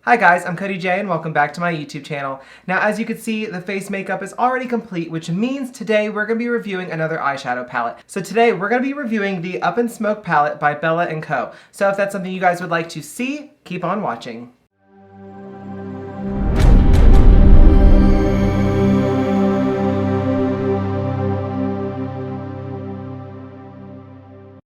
Hi guys, I'm Cody Jay and welcome back to my YouTube channel. Now as you can see, the face makeup is already complete, which means today we're going to be reviewing another eyeshadow palette. So today we're going to be reviewing the Up in Smoke palette by Bella & Co. So if that's something you guys would like to see, keep on watching.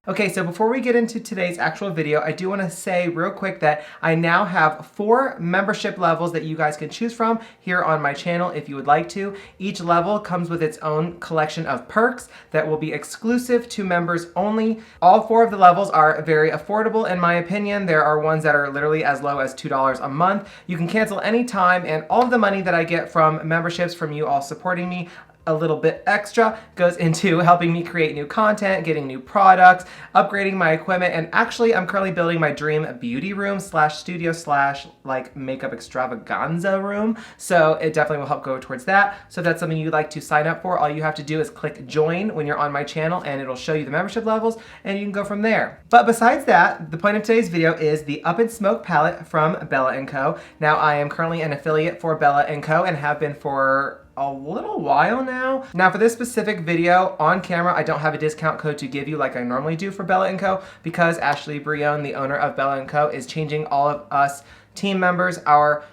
Okay, so before we get into today's actual video, I do want to say real quick that I now have 4 membership levels that you guys can choose from here on my channel if you would like to. Each level comes with its own collection of perks that will be exclusive to members only. All 4 of the levels are very affordable in my opinion. There are ones that are literally as low as $2 a month. You can cancel anytime, and all of the money that I get from memberships from you all supporting me, a little bit extra, goes into helping me create new content, getting new products, upgrading my equipment, and actually I'm currently building my dream beauty room slash studio slash like makeup extravaganza room, so it definitely will help go towards that. So if that's something you'd like to sign up for, all you have to do is click join when you're on my channel and it'll show you the membership levels and you can go from there. But besides that, the point of today's video is the Up in Smoke palette from Bella & Co. Now I am currently an affiliate for Bella & Co. and have been for a little while now. Now for this specific video on camera, I don't have a discount code to give you like I normally do for Bella & Co. because Ashley Brion, the owner of Bella & Co. is changing all of us team members our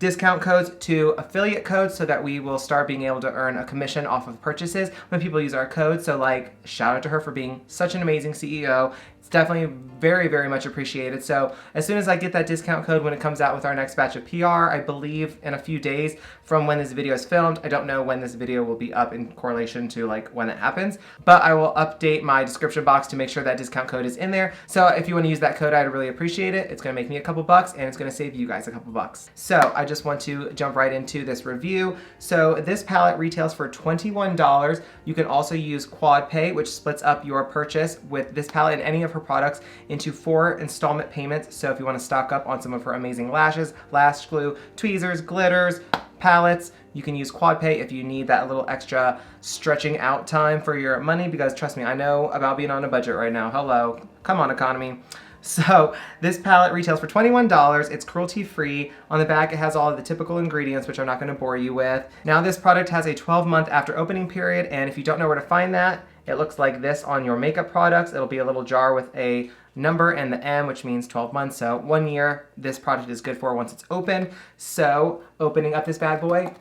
discount codes to affiliate codes so that we will start being able to earn a commission off of purchases when people use our code. So like, shout out to her for being such an amazing CEO. It's definitely very, very much appreciated. So as soon as I get that discount code when it comes out with our next batch of PR, I believe in a few days from when this video is filmed. I don't know when this video will be up in correlation to like when it happens, but I will update my description box to make sure that discount code is in there. So if you want to use that code, I'd really appreciate it. It's going to make me a couple bucks and it's going to save you guys a couple bucks. So I just want to jump right into this review. So this palette retails for $21. You can also use Quad Pay, which splits up your purchase with this palette and any of her products into 4 installment payments. So if you want to stock up on some of her amazing lashes, lash glue, tweezers, glitters, palettes, you can use Quad Pay if you need that little extra stretching out time for your money, because trust me, I know about being on a budget right now. Hello, come on economy. So this palette retails for $21. It's cruelty-free. On the back, it has all of the typical ingredients, which I'm not going to bore you with. Now this product has a 12-month after opening period, and if you don't know where to find that, it looks like this on your makeup products. It'll be a little jar with a number and the M, which means 12 months. So 1 year this product is good for once it's open. So opening up this bad boy,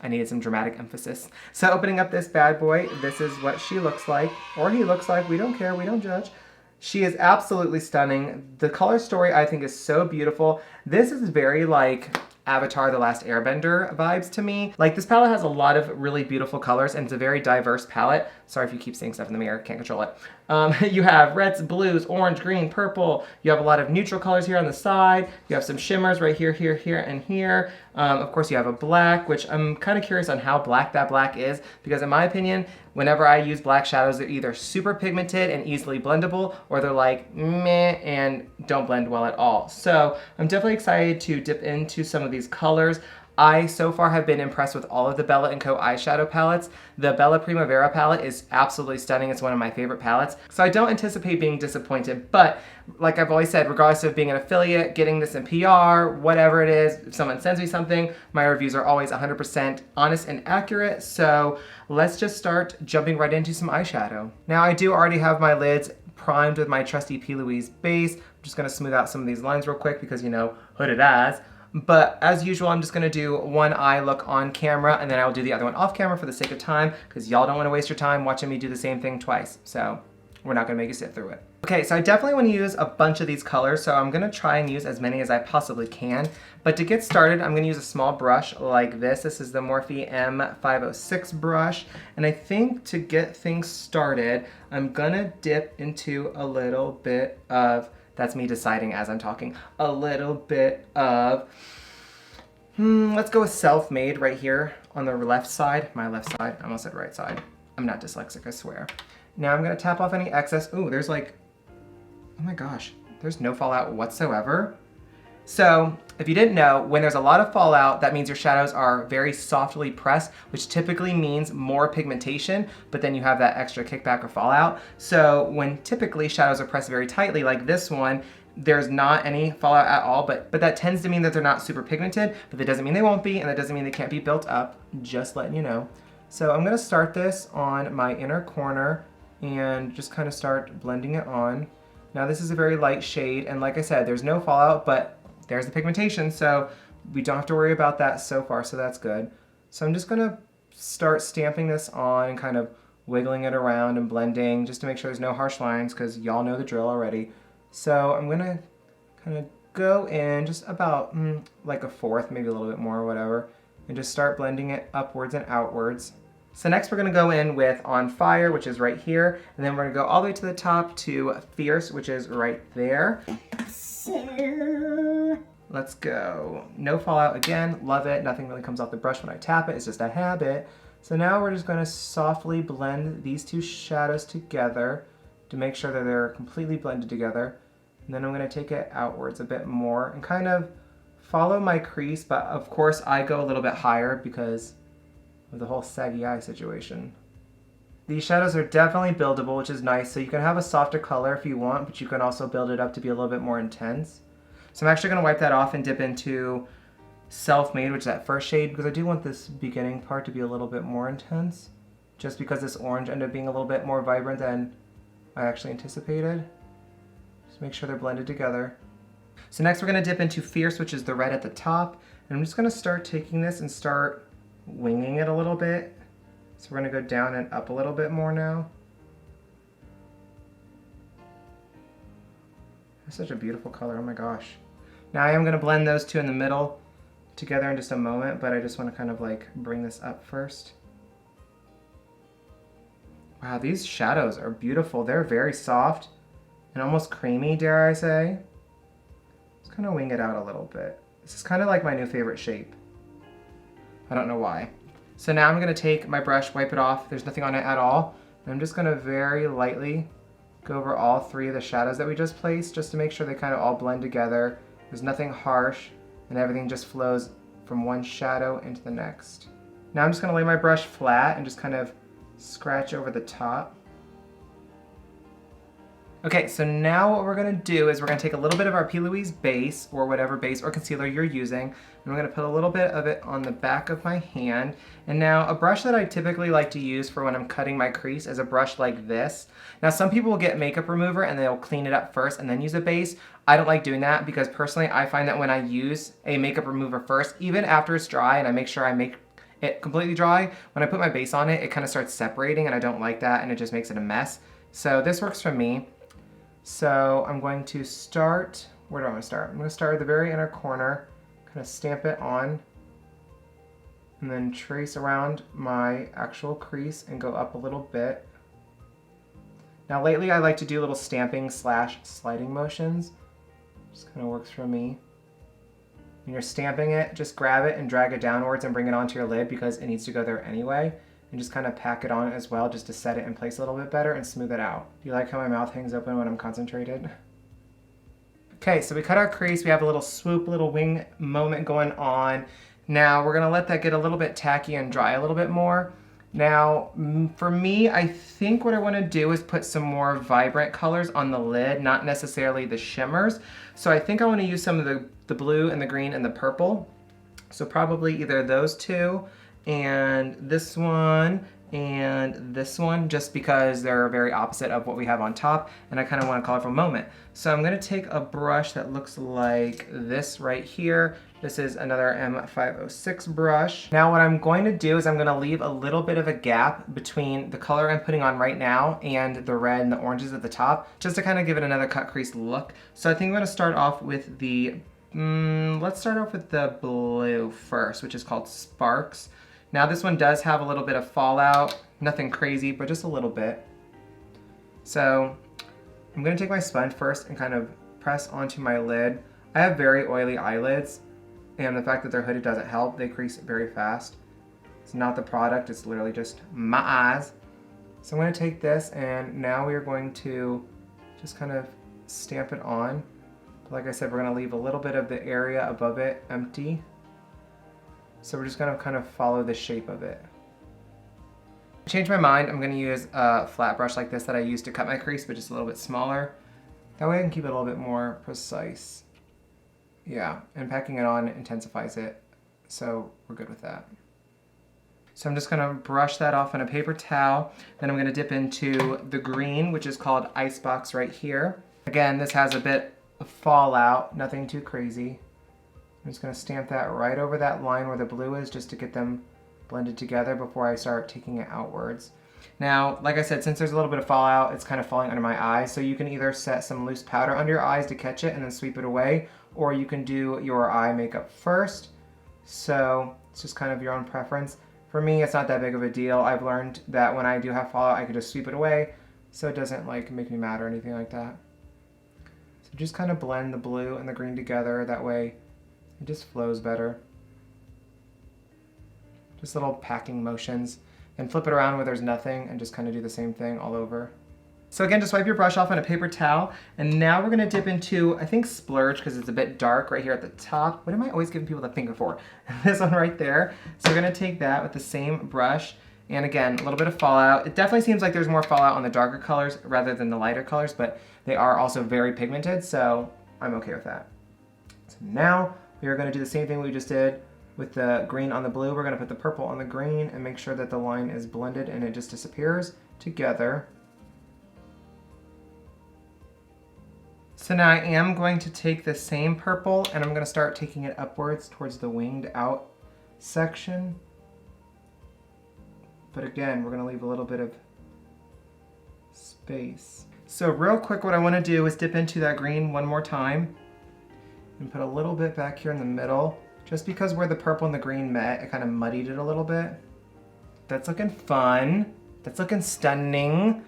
I needed some dramatic emphasis. So opening up this bad boy, this is what she looks like, or he looks like. We don't care, we don't judge. She is absolutely stunning. The color story I think is so beautiful. This is very like Avatar: The Last Airbender vibes to me. Like, this palette has a lot of really beautiful colors and it's a very diverse palette. Sorry if you keep seeing stuff in the mirror, can't control it. You have reds, blues, orange, green, purple. You have a lot of neutral colors here on the side. You have some shimmers right here, here, here, and here. Of course you have a black, which I'm kind of curious on how black that black is, because in my opinion, whenever I use black shadows, they're either super pigmented and easily blendable, or they're like meh and don't blend well at all. So I'm definitely excited to dip into some of these colors. I so far have been impressed with all of the Bella & Co. eyeshadow palettes. The Bella Primavera palette is absolutely stunning. It's one of my favorite palettes. So I don't anticipate being disappointed, but like I've always said, regardless of being an affiliate, getting this in PR, whatever it is, if someone sends me something, my reviews are always 100% honest and accurate. So let's just start jumping right into some eyeshadow. Now I do already have my lids primed with my trusty P. Louise base. I'm just gonna smooth out some of these lines real quick because, you know, hooded eyes. But as usual, I'm just gonna do one eye look on camera and then I'll do the other one off camera for the sake of time, because y'all don't wanna waste your time watching me do the same thing twice. So we're not gonna make you sit through it. Okay, so I definitely wanna use a bunch of these colors, so I'm gonna try and use as many as I possibly can. But to get started, I'm gonna use a small brush like this. This is the Morphe M506 brush. And I think to get things started, I'm gonna dip into a little bit of, that's me deciding as I'm talking, a little bit of, let's go with Self-Made right here on the left side. My left side, I almost said right side. I'm not dyslexic, I swear. Now I'm gonna tap off any excess. Ooh, there's like, oh my gosh, there's no fallout whatsoever. So if you didn't know, when there's a lot of fallout, that means your shadows are very softly pressed, which typically means more pigmentation, but then you have that extra kickback or fallout. So when typically shadows are pressed very tightly, like this one, there's not any fallout at all, but that tends to mean that they're not super pigmented, but that doesn't mean they won't be, and that doesn't mean they can't be built up, just letting you know. So I'm gonna start this on my inner corner and just kind of start blending it on. Now this is a very light shade, and like I said, there's no fallout, but there's the pigmentation, so we don't have to worry about that so far, so that's good. So I'm just gonna start stamping this on and kind of wiggling it around and blending just to make sure there's no harsh lines, because y'all know the drill already. So I'm gonna kind of go in just about like a fourth, maybe a little bit more or whatever, and just start blending it upwards and outwards. So next we're gonna go in with On Fire, which is right here, and then we're gonna go all the way to the top to Fierce, which is right there. So let's go. No fallout again, love it. Nothing really comes off the brush when I tap it, it's just a habit. So now we're just gonna softly blend these two shadows together to make sure that they're completely blended together. And then I'm gonna take it outwards a bit more and kind of follow my crease, but of course I go a little bit higher because of the whole saggy eye situation. These shadows are definitely buildable, which is nice. So you can have a softer color if you want, but you can also build it up to be a little bit more intense. So I'm actually gonna wipe that off and dip into Self-Made, which is that first shade, because I do want this beginning part to be a little bit more intense, just because this orange ended up being a little bit more vibrant than I actually anticipated. Just make sure they're blended together. So next we're gonna dip into Fierce, which is the red at the top. And I'm just gonna start taking this and start winging it a little bit. So we're gonna go down and up a little bit more now. That's such a beautiful color, oh my gosh. Now I am gonna blend those two in the middle together in just a moment, but I just wanna kind of like bring this up first. Wow, these shadows are beautiful. They're very soft and almost creamy, dare I say. Just kind of wing it out a little bit. This is kind of like my new favorite shape. I don't know why. So now I'm gonna take my brush, wipe it off. There's nothing on it at all. And I'm just gonna very lightly go over all three of the shadows that we just placed, just to make sure they kind of all blend together. There's nothing harsh, and everything just flows from one shadow into the next. Now I'm just gonna lay my brush flat and just kind of scratch over the top. Okay, so now what we're gonna do is we're gonna take a little bit of our P. Louise base, or whatever base or concealer you're using, and we're gonna put a little bit of it on the back of my hand. And now a brush that I typically like to use for when I'm cutting my crease is a brush like this. Now some people will get makeup remover and they'll clean it up first and then use a base. I don't like doing that because personally I find that when I use a makeup remover first, even after it's dry and I make sure I make it completely dry, when I put my base on it, it kind of starts separating and I don't like that and it just makes it a mess. So this works for me. So I'm going to start, where do I want to start? I'm going to start at the very inner corner, kind of stamp it on, and then trace around my actual crease and go up a little bit. Now lately I like to do little stamping / sliding motions. Just kind of works for me. When you're stamping it, just grab it and drag it downwards and bring it onto your lid because it needs to go there anyway. And just kind of pack it on as well just to set it in place a little bit better and smooth it out. Do you like how my mouth hangs open when I'm concentrated? Okay, so we cut our crease. We have a little swoop, little wing moment going on. Now we're gonna let that get a little bit tacky and dry a little bit more. Now, for me, I think what I wanna do is put some more vibrant colors on the lid, not necessarily the shimmers. So I think I wanna use some of the blue and the green and the purple. So probably either those two, and this one, just because they're very opposite of what we have on top, and I kind of want a colorful moment. So I'm gonna take a brush that looks like this right here. This is another M506 brush. Now what I'm going to do is I'm gonna leave a little bit of a gap between the color I'm putting on right now and the red and the oranges at the top, just to kind of give it another cut crease look. So I think I'm gonna start off with the, let's start off with the blue first, which is called Sparks. Now this one does have a little bit of fallout, nothing crazy, but just a little bit. So I'm gonna take my sponge first and kind of press onto my lid. I have very oily eyelids, and the fact that they're hooded doesn't help. They crease very fast. It's not the product, it's literally just my eyes. So I'm gonna take this, and now we are going to just kind of stamp it on. Like I said, we're gonna leave a little bit of the area above it empty. So we're just gonna kind of follow the shape of it. To change my mind, I'm gonna use a flat brush like this that I used to cut my crease, but just a little bit smaller. That way I can keep it a little bit more precise. Yeah, and packing it on intensifies it, so we're good with that. So I'm just gonna brush that off on a paper towel. Then I'm gonna dip into the green, which is called Icebox right here. Again, this has a bit of fallout, nothing too crazy. I'm just gonna stamp that right over that line where the blue is just to get them blended together before I start taking it outwards. Now, like I said, since there's a little bit of fallout, it's kind of falling under my eyes, so you can either set some loose powder under your eyes to catch it and then sweep it away, or you can do your eye makeup first. So it's just kind of your own preference. For me, it's not that big of a deal. I've learned that when I do have fallout, I can just sweep it away, so it doesn't like make me mad or anything like that. So just kind of blend the blue and the green together, that way it just flows better. Just little packing motions. And flip it around where there's nothing and just kind of do the same thing all over. So again, just wipe your brush off on a paper towel. And now we're gonna dip into, I think, Splurge, because it's a bit dark right here at the top. What am I always giving people the finger for? This one right there. So we're gonna take that with the same brush. And again, a little bit of fallout. It definitely seems like there's more fallout on the darker colors rather than the lighter colors, but they are also very pigmented, so I'm okay with that. So now we are gonna do the same thing we just did with the green on the blue. We're gonna put the purple on the green and make sure that the line is blended and it just disappears together. So now I am going to take the same purple and I'm gonna start taking it upwards towards the winged out section. But again, we're gonna leave a little bit of space. So real quick, what I wanna do is dip into that green one more time and put a little bit back here in the middle. Just because where the purple and the green met, it kind of muddied it a little bit. That's looking fun. That's looking stunning.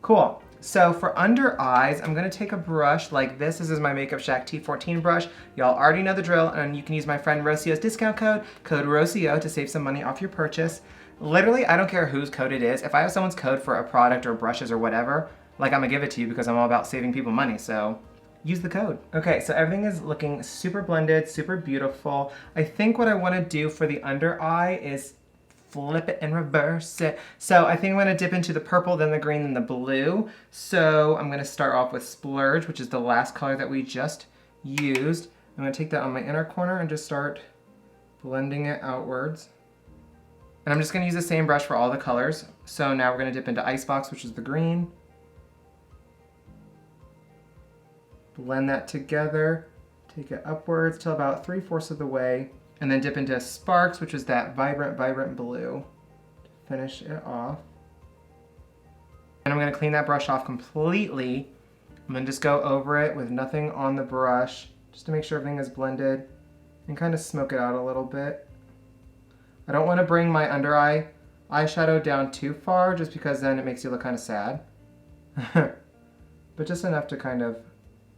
Cool. So for under eyes, I'm gonna take a brush like this. This is my Makeup Shack T14 brush. Y'all already know the drill, and you can use my friend Rocio's discount code Rocio, to save some money off your purchase. Literally, I don't care whose code it is. If I have someone's code for a product or brushes or whatever, like, I'm gonna give it to you because I'm all about saving people money, so use the code. Okay, so everything is looking super blended, super beautiful. I think what I wanna do for the under eye is flip it and reverse it. So I think I'm gonna dip into the purple, then the green, then the blue. So I'm gonna start off with Splurge, which is the last color that we just used. I'm gonna take that on my inner corner and just start blending it outwards. And I'm just gonna use the same brush for all the colors. So now we're gonna dip into Icebox, which is the green. Blend that together, take it upwards till about 3/4 of the way, and then dip into Sparks, which is that vibrant blue, to finish it off. And I'm gonna clean that brush off completely. I'm gonna just go over it with nothing on the brush, just to make sure everything is blended, and kind of smoke it out a little bit. I don't wanna bring my under eye eyeshadow down too far, just because then it makes you look kind of sad. But just enough to kind of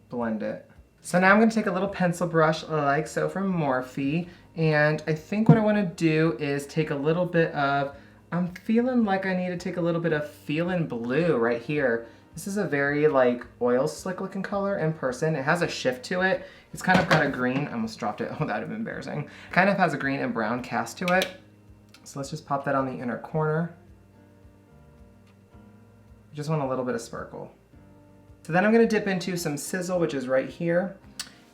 blend it. So now I'm going to take a little pencil brush like so from Morphe, and I think what I want to do is take a little bit of, I'm feeling like I need to take a little bit of Feelin' Blue right here. This is a very like oil slick looking color in person. It has a shift to it. It's kind of got a green, I almost dropped it, oh that would have been embarrassing. Kind of has a green and brown cast to it. So let's just pop that on the inner corner. Just want a little bit of sparkle. So then I'm gonna dip into some Sizzle, which is right here,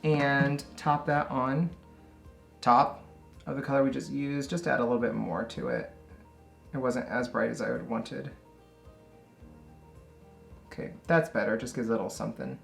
and top that on top of the color we just used, just to add a little bit more to it. It wasn't as bright as I would wanted. Okay, that's better, just gives a little something.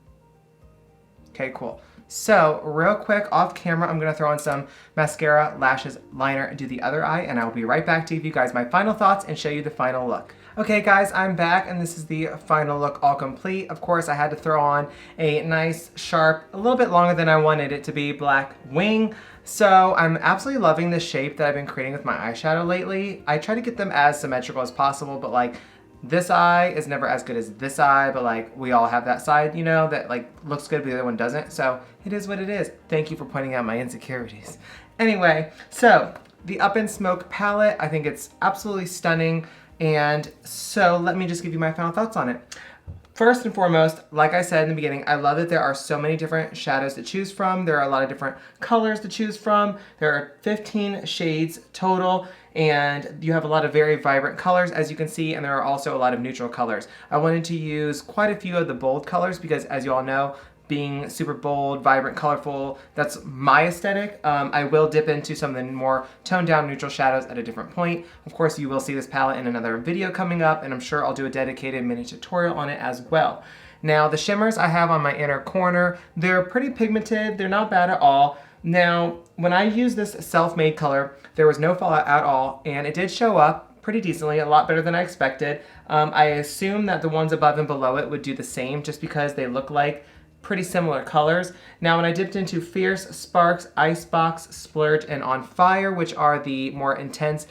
Okay, cool. So real quick off camera, I'm gonna throw on some mascara, lashes, liner, and do the other eye, and I'll be right back to give you guys my final thoughts and show you the final look. Okay guys, I'm back and this is the final look all complete. Of course, I had to throw on a nice, sharp, a little bit longer than I wanted it to be, black wing. So I'm absolutely loving the shape that I've been creating with my eyeshadow lately. I try to get them as symmetrical as possible, but like this eye is never as good as this eye, but like we all have that side, you know, that like looks good but the other one doesn't. So it is what it is. Thank you for pointing out my insecurities. Anyway, so the Up in Smoke palette, I think it's absolutely stunning. And so let me just give you my final thoughts on it. First and foremost, like I said in the beginning, I love that there are so many different shadows to choose from. There are a lot of different colors to choose from. There are 15 shades total, and you have a lot of very vibrant colors, as you can see, and there are also a lot of neutral colors. I wanted to use quite a few of the bold colors because, as you all know, being super bold, vibrant, colorful, that's my aesthetic. I will dip into some of the more toned down neutral shadows at a different point. Of course, you will see this palette in another video coming up, and I'm sure I'll do a dedicated mini tutorial on it as well. Now, the shimmers I have on my inner corner, they're pretty pigmented, they're not bad at all. Now, when I used this self-made color, there was no fallout at all, and it did show up pretty decently, a lot better than I expected. I assume that the ones above and below it would do the same just because they look like pretty similar colors. Now, when I dipped into Fierce, Sparks, Icebox, Splurge, and On Fire, which are the more intense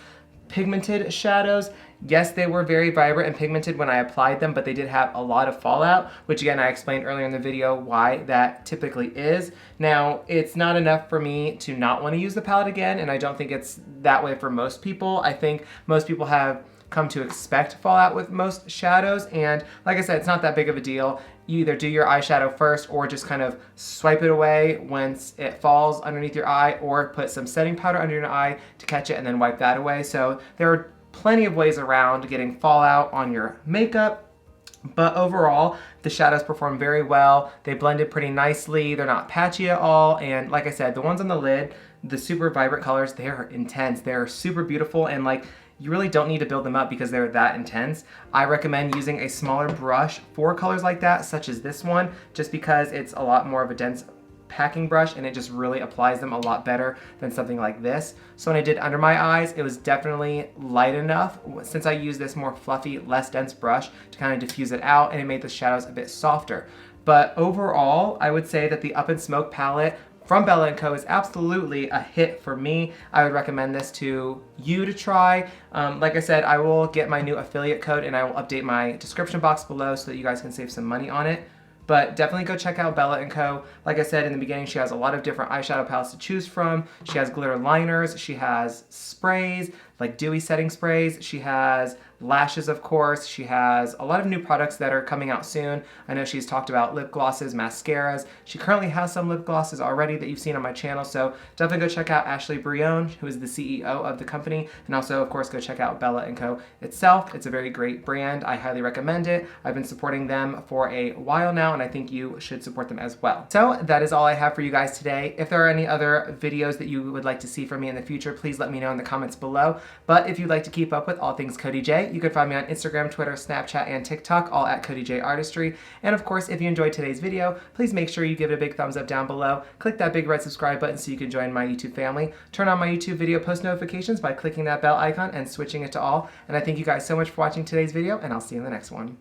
pigmented shadows, yes, they were very vibrant and pigmented when I applied them, but they did have a lot of fallout, which again, I explained earlier in the video why that typically is. Now, it's not enough for me to not want to use the palette again, and I don't think it's that way for most people. I think most people have come to expect fallout with most shadows, and like I said, it's not that big of a deal. You either do your eyeshadow first or just kind of swipe it away once it falls underneath your eye, or put some setting powder under your eye to catch it and then wipe that away. So there are plenty of ways around getting fallout on your makeup, but overall, the shadows perform very well. They blended pretty nicely. They're not patchy at all, and like I said, the ones on the lid, the super vibrant colors, they are intense. They're super beautiful, and like, you really don't need to build them up because they're that intense. I recommend using a smaller brush for colors like that, such as this one, just because it's a lot more of a dense packing brush and it just really applies them a lot better than something like this. So when I did under my eyes, it was definitely light enough since I used this more fluffy, less dense brush to kind of diffuse it out, and it made the shadows a bit softer. But overall, I would say that the Up in Smoke palette from Bella & Co is absolutely a hit for me. I would recommend this to you to try. Like I said, I will get my new affiliate code and I will update my description box below so that you guys can save some money on it. But definitely go check out Bella & Co. Like I said in the beginning, she has a lot of different eyeshadow palettes to choose from. She has glitter liners, she has sprays, like dewy setting sprays. She has lashes, of course. She has a lot of new products that are coming out soon. I know she's talked about lip glosses, mascaras. She currently has some lip glosses already that you've seen on my channel, so definitely go check out Ashley Brion, who is the CEO of the company, and also, of course, go check out Bella & Co. itself. It's a very great brand. I highly recommend it. I've been supporting them for a while now, and I think you should support them as well. So that is all I have for you guys today. If there are any other videos that you would like to see from me in the future, please let me know in the comments below. But if you'd like to keep up with all things Cody J, you can find me on Instagram, Twitter, Snapchat, and TikTok, all at Cody J Artistry. And of course, if you enjoyed today's video, please make sure you give it a big thumbs up down below. Click that big red subscribe button so you can join my YouTube family. Turn on my YouTube video post notifications by clicking that bell icon and switching it to all. And I thank you guys so much for watching today's video, and I'll see you in the next one.